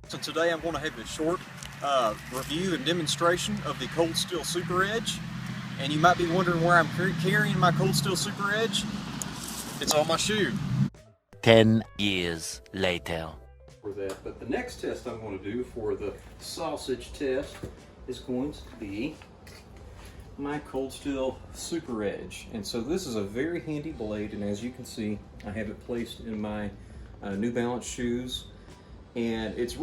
So today I'm going to have a short review and demonstration of the Cold Steel Super Edge. And you might be wondering where I'm carrying my Cold Steel Super Edge. It's on my shoe. 10 years later. For that, but the next test I'm going to do for the sausage test is going to be my Cold Steel Super Edge. And so this is a very handy blade, and as you can see, I have it placed in my New Balance shoes. And it's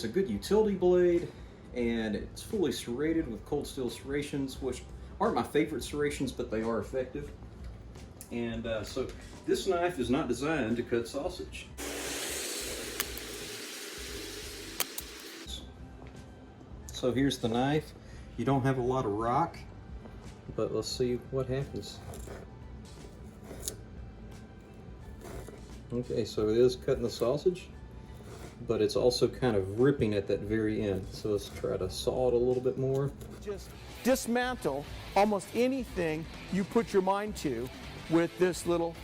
a good utility blade, and it's fully serrated with Cold Steel serrations, which aren't my favorite serrations, but they are effective. And so this knife is not designed to cut sausage. So here's the knife. You don't have a lot of rock, but let's see what happens. Okay, so it is cutting the sausage, but it's also kind of ripping at that very end. So let's try to saw it a little bit more. Just dismantle almost anything you put your mind to with this little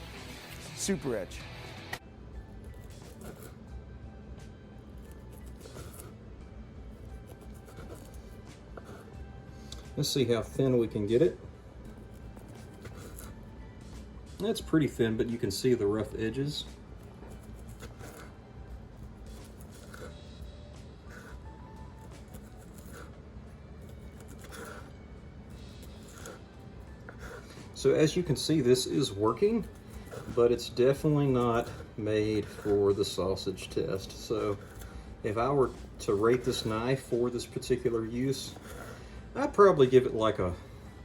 Super Edge. Let's see how thin we can get it. That's pretty thin, but you can see the rough edges. So as you can see, this is working, but it's definitely not made for the sausage test. So if I were to rate this knife for this particular use, I'd probably give it like a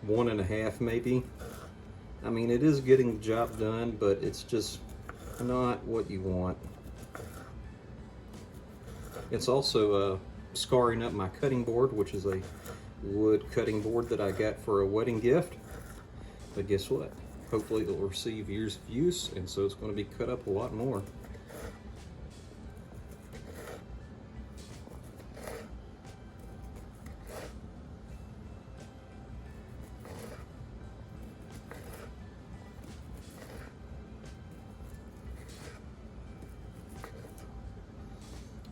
1.5 maybe. I mean, it is getting the job done, but it's just not what you want. It's also scarring up my cutting board, which is a wood cutting board that I got for a wedding gift. But guess what? Hopefully it'll receive years of use, and so it's going to be cut up a lot more.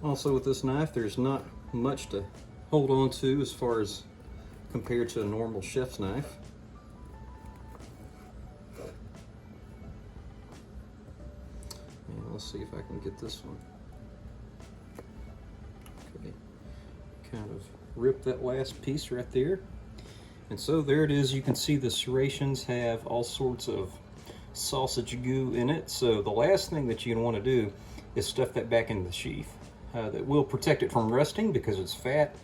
Also with this knife, there's not much to hold on to as far as compared to a normal chef's knife. And let's see if I can get this one. Okay, kind of rip that last piece right there. And so there it is. You can see the serrations have all sorts of sausage goo in it. So the last thing that you want to do is stuff that back in the sheath. That will protect it from rusting because it's fat,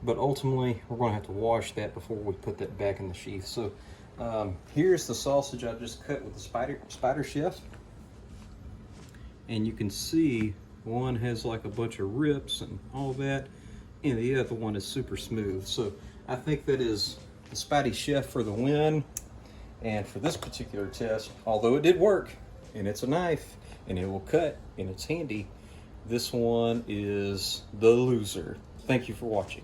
but ultimately we're going to have to wash that before we put that back in the sheath. So here's the sausage I just cut with the spider chef, and you can see one has like a bunch of rips and all that, and the other one is super smooth. So I think that is the Spidey Chef for the win. And for this particular test, although it did work, and it's a knife, and it will cut, and it's handy, this one is the loser. Thank you for watching.